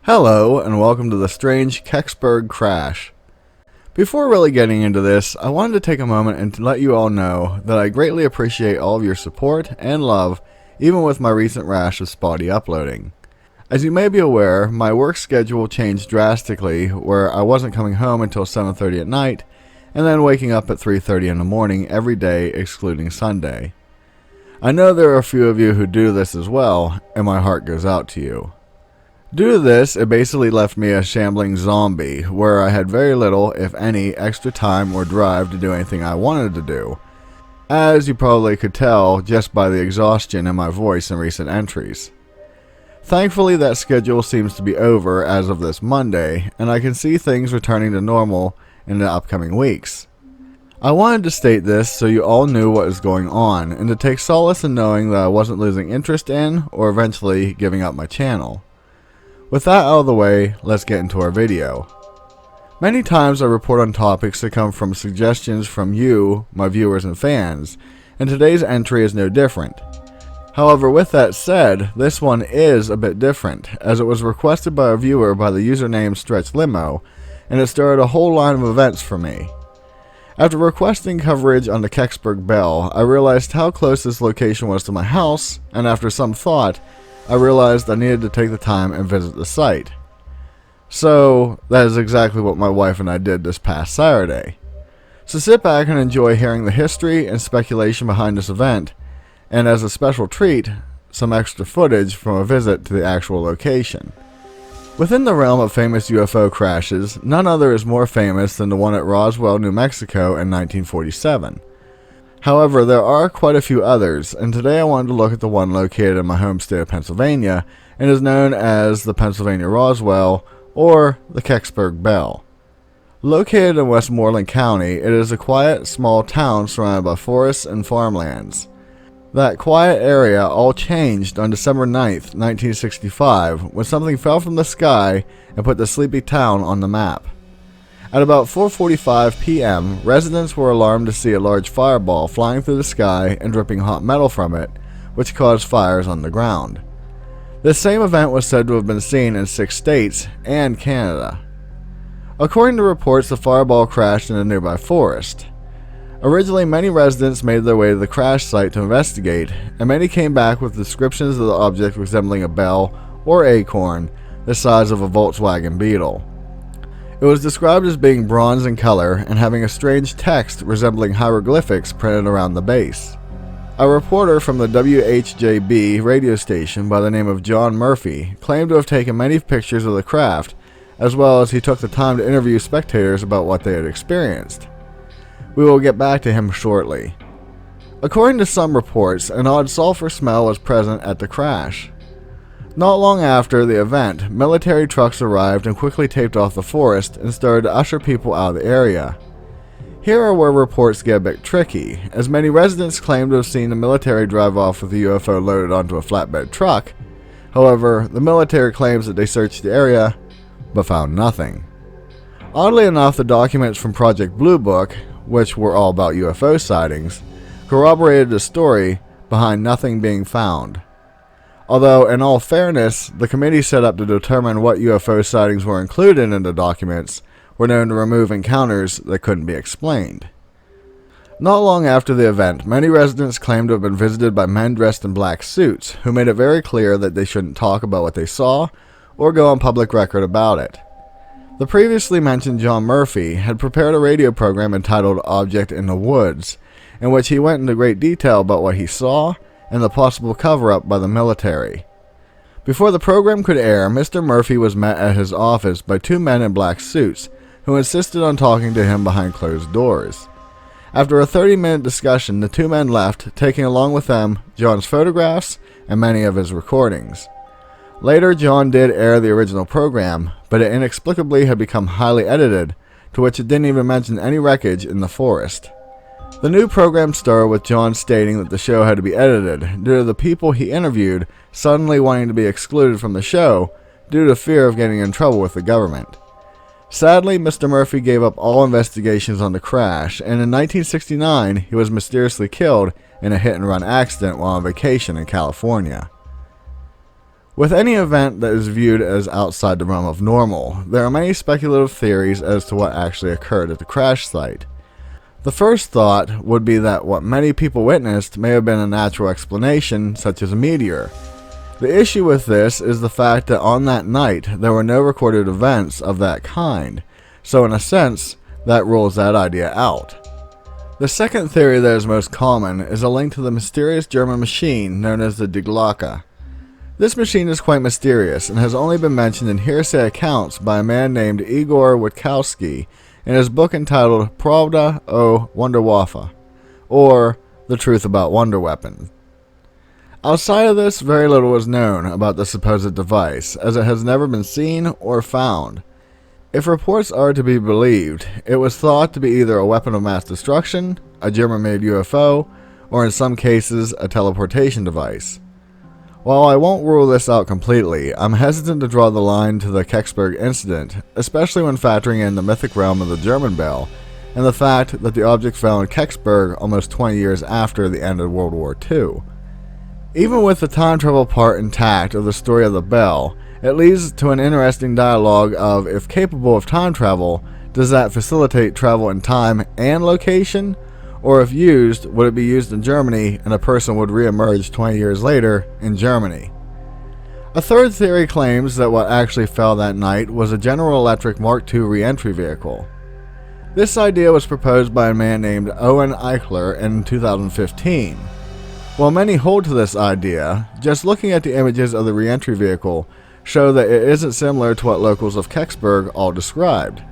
Hello, and welcome to the strange Kecksburg crash. Before really getting into this, I wanted to take a moment and to let you all know that I greatly appreciate all of your support and love, even with my recent rash of spotty uploading. As you may be aware, my work schedule changed drastically, where I wasn't coming home until 7:30 at night, and then waking up at 3:30 in the morning every day, excluding Sunday. I know there are a few of you who do this as well, and my heart goes out to you. Due to this, it basically left me a shambling zombie, where I had very little, if any, extra time or drive to do anything I wanted to do, as you probably could tell just by the exhaustion in my voice in recent entries. Thankfully, that schedule seems to be over as of this Monday, and I can see things returning to normal in the upcoming weeks. I wanted to state this so you all knew what was going on, and to take solace in knowing that I wasn't losing interest in, or eventually giving up my channel. With that out of the way, let's get into our video. Many times I report on topics that come from suggestions from you, my viewers and fans, and today's entry is no different. However, with that said, this one is a bit different, as it was requested by a viewer by the username StretchLimo, and it started a whole line of events for me. After requesting coverage on the Kecksburg Bell, I realized how close this location was to my house, and after some thought, I realized I needed to take the time and visit the site. So, that is exactly what my wife and I did this past Saturday. So sit back and enjoy hearing the history and speculation behind this event, and as a special treat, some extra footage from a visit to the actual location. Within the realm of famous UFO crashes, none other is more famous than the one at Roswell, New Mexico in 1947. However, there are quite a few others, and today I wanted to look at the one located in my home state of Pennsylvania and is known as the Pennsylvania Roswell or the Kecksburg Bell. Located in Westmoreland County, it is a quiet, small town surrounded by forests and farmlands. That quiet area all changed on December 9th, 1965, when something fell from the sky and put the sleepy town on the map. At about 4:45 p.m., residents were alarmed to see a large fireball flying through the sky and dripping hot metal from it, which caused fires on the ground. This same event was said to have been seen in 6 states and Canada. According to reports, the fireball crashed in a nearby forest. Originally, many residents made their way to the crash site to investigate, and many came back with descriptions of the object resembling a bell or acorn the size of a Volkswagen Beetle. It was described as being bronze in color and having a strange text resembling hieroglyphics printed around the base. A reporter from the WHJB radio station by the name of John Murphy claimed to have taken many pictures of the craft, as well as he took the time to interview spectators about what they had experienced. We will get back to him shortly. According to some reports, an odd sulfur smell was present at the crash. Not long after the event, military trucks arrived and quickly taped off the forest and started to usher people out of the area. Here are where reports get a bit tricky, as many residents claim to have seen the military drive off with the UFO loaded onto a flatbed truck. However, the military claims that they searched the area, but found nothing. Oddly enough, the documents from Project Blue Book, which were all about UFO sightings, corroborated the story behind nothing being found. Although, in all fairness, the committee set up to determine what UFO sightings were included in the documents were known to remove encounters that couldn't be explained. Not long after the event, many residents claimed to have been visited by men dressed in black suits, who made it very clear that they shouldn't talk about what they saw or go on public record about it. The previously mentioned John Murphy had prepared a radio program entitled Object in the Woods, in which he went into great detail about what he saw and the possible cover-up by the military. Before the program could air, Mr. Murphy was met at his office by 2 men in black suits, who insisted on talking to him behind closed doors. After a 30-minute discussion, the 2 men left, taking along with them John's photographs and many of his recordings. Later, John did air the original program, but it inexplicably had become highly edited, to which it didn't even mention any wreckage in the forest. The new program started with John stating that the show had to be edited due to the people he interviewed suddenly wanting to be excluded from the show due to fear of getting in trouble with the government. Sadly, Mr. Murphy gave up all investigations on the crash, and in 1969 he was mysteriously killed in a hit-and-run accident while on vacation in California. With any event that is viewed as outside the realm of normal, there are many speculative theories as to what actually occurred at the crash site. The first thought would be that what many people witnessed may have been a natural explanation, such as a meteor. The issue with this is the fact that on that night there were no recorded events of that kind, so in a sense, that rules that idea out. The second theory that is most common is a link to the mysterious German machine known as the Die Glocke. This machine is quite mysterious and has only been mentioned in hearsay accounts by a man named Igor Witkowski in his book entitled Pravda o Wunderwaffe, or The Truth About Wonder Weapons. Outside of this, very little is known about the supposed device, as it has never been seen or found. If reports are to be believed, it was thought to be either a weapon of mass destruction, a German-made UFO, or in some cases, a teleportation device. While I won't rule this out completely, I'm hesitant to draw the line to the Kecksburg incident, especially when factoring in the mythic realm of the German bell, and the fact that the object fell in Kecksburg almost 20 years after the end of World War II. Even with the time travel part intact of the story of the bell, it leads to an interesting dialogue of, if capable of time travel, does that facilitate travel in time and location? Or if used, would it be used in Germany and a person would re-emerge 20 years later in Germany? A third theory claims that what actually fell that night was a General Electric Mark II re-entry vehicle. This idea was proposed by a man named Owen Eichler in 2015. While many hold to this idea, just looking at the images of the re-entry vehicle show that it isn't similar to what locals of Kecksburg all described.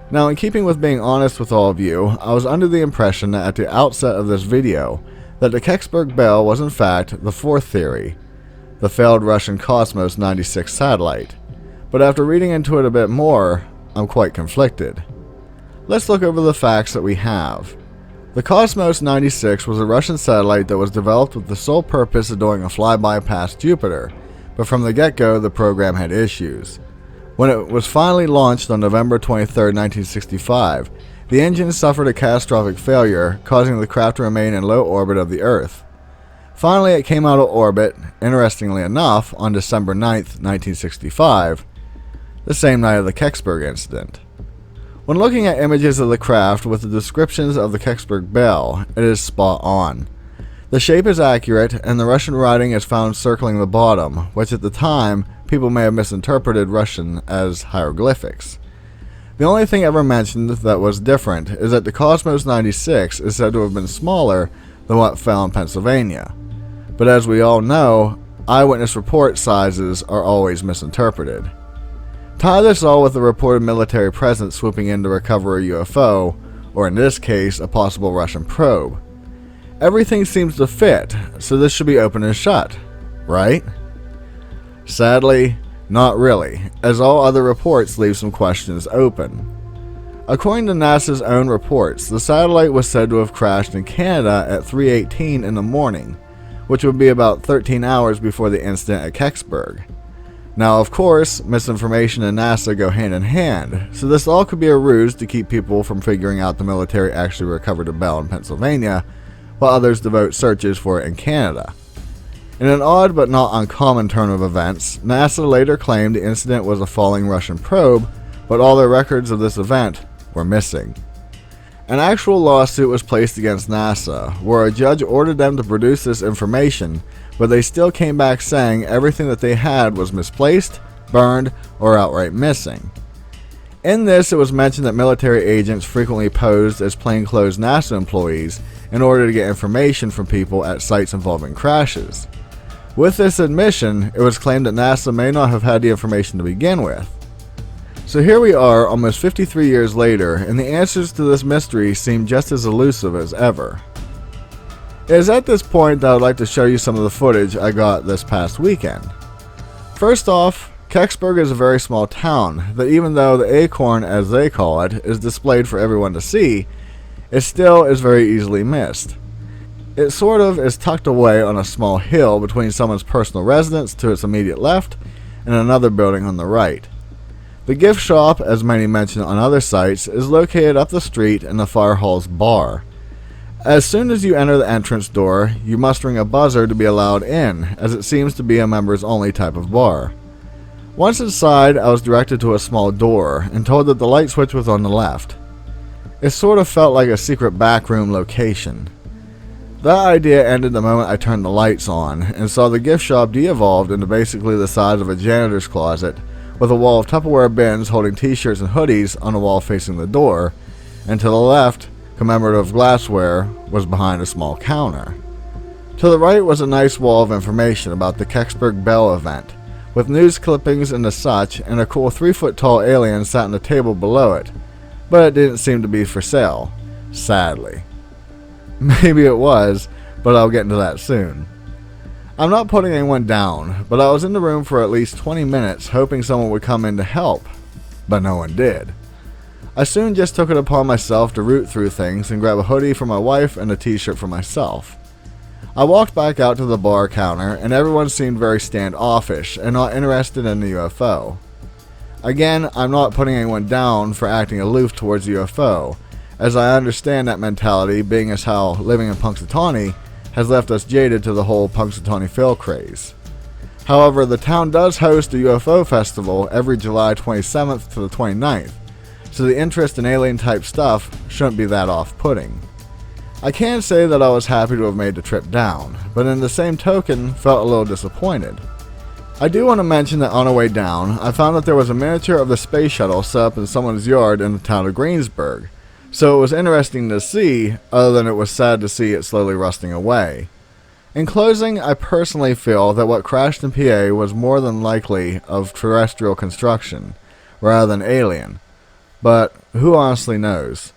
Now, in keeping with being honest with all of you, I was under the impression that at the outset of this video, that the Kecksburg Bell was in fact the fourth theory, the failed Russian Cosmos 96 satellite. But after reading into it a bit more, I'm quite conflicted. Let's look over the facts that we have. The Cosmos 96 was a Russian satellite that was developed with the sole purpose of doing a flyby past Jupiter, but from the get-go the program had issues. When it was finally launched on November 23, 1965, the engine suffered a catastrophic failure, causing the craft to remain in low orbit of the Earth. Finally, it came out of orbit, interestingly enough, on December 9, 1965, the same night of the Kecksburg incident. When looking at images of the craft with the descriptions of the Kecksburg Bell, it is spot on. The shape is accurate, and the Russian writing is found circling the bottom, which at the time, people may have misinterpreted Russian as hieroglyphics. The only thing ever mentioned that was different is that the Cosmos 96 is said to have been smaller than what fell in Pennsylvania. But as we all know, eyewitness report sizes are always misinterpreted. Tie this all with the reported military presence swooping in to recover a UFO, or in this case, a possible Russian probe. Everything seems to fit, so this should be open and shut, right? Sadly, not really, as all other reports leave some questions open. According to NASA's own reports, the satellite was said to have crashed in Canada at 3:18 in the morning, which would be about 13 hours before the incident at Kecksburg. Now, of course, misinformation and NASA go hand in hand, so this all could be a ruse to keep people from figuring out the military actually recovered a bell in Pennsylvania, while others devote searches for it in Canada. In an odd but not uncommon turn of events, NASA later claimed the incident was a falling Russian probe, but all their records of this event were missing. An actual lawsuit was placed against NASA, where a judge ordered them to produce this information, but they still came back saying everything that they had was misplaced, burned, or outright missing. In this, it was mentioned that military agents frequently posed as plainclothes NASA employees in order to get information from people at sites involving crashes. With this admission, it was claimed that NASA may not have had the information to begin with. So here we are, almost 53 years later, and the answers to this mystery seem just as elusive as ever. It is at this point that I would like to show you some of the footage I got this past weekend. First off, Kecksburg is a very small town that, even though the acorn, as they call it, is displayed for everyone to see, it still is very easily missed. It sort of is tucked away on a small hill between someone's personal residence to its immediate left and another building on the right. The gift shop, as many mention on other sites, is located up the street in the Fire Hall's bar. As soon as you enter the entrance door, you must ring a buzzer to be allowed in, as it seems to be a members only type of bar. Once inside, I was directed to a small door and told that the light switch was on the left. It sort of felt like a secret backroom location. That idea ended the moment I turned the lights on and saw the gift shop de-evolved into basically the size of a janitor's closet, with a wall of Tupperware bins holding t-shirts and hoodies on the wall facing the door, and to the left, commemorative glassware was behind a small counter. To the right was a nice wall of information about the Kecksburg Bell event, with news clippings and the such, and a cool 3-foot-tall alien sat on the table below it, but it didn't seem to be for sale, sadly. Maybe it was, but I'll get into that soon. I'm not putting anyone down, but I was in the room for at least 20 minutes hoping someone would come in to help, but no one did. I soon just took it upon myself to root through things and grab a hoodie for my wife and a t-shirt for myself. I walked back out to the bar counter and everyone seemed very standoffish and not interested in the UFO. Again, I'm not putting anyone down for acting aloof towards UFO, as I understand that mentality, being as how living in Punxsutawney has left us jaded to the whole Punxsutawney Phil craze. However, the town does host a UFO festival every July 27th to the 29th, so the interest in alien type stuff shouldn't be that off-putting. I can say that I was happy to have made the trip down, but in the same token felt a little disappointed. I do want to mention that on our way down, I found that there was a miniature of the space shuttle set up in someone's yard in the town of Greensburg, so it was interesting to see, other than it was sad to see it slowly rusting away. In closing, I personally feel that what crashed in PA was more than likely of terrestrial construction, rather than alien, but who honestly knows?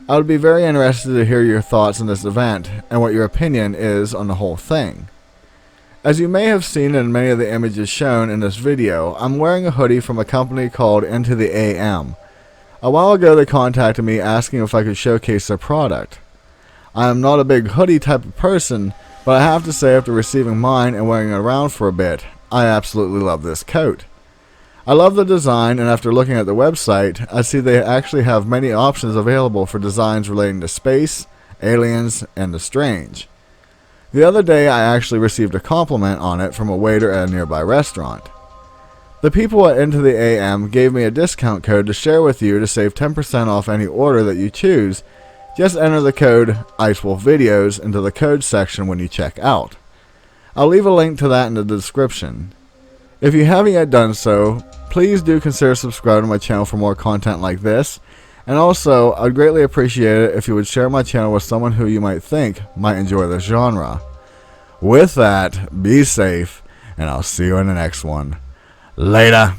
I would be very interested to hear your thoughts on this event and what your opinion is on the whole thing. As you may have seen in many of the images shown in this video, I'm wearing a hoodie from a company called Into the AM. A while ago they contacted me asking if I could showcase their product. I am not a big hoodie type of person, but I have to say after receiving mine and wearing it around for a bit, I absolutely love this coat. I love the design, and after looking at the website, I see they actually have many options available for designs relating to space, aliens, and the strange. The other day I actually received a compliment on it from a waiter at a nearby restaurant. The people at Into the AM gave me a discount code to share with you to save 10% off any order that you choose. Just enter the code IceWolfVideos into the code section when you check out. I'll leave a link to that in the description. If you haven't yet done so, please do consider subscribing to my channel for more content like this, and also I'd greatly appreciate it if you would share my channel with someone who you might think might enjoy this genre. With that, be safe, and I'll see you in the next one. Later.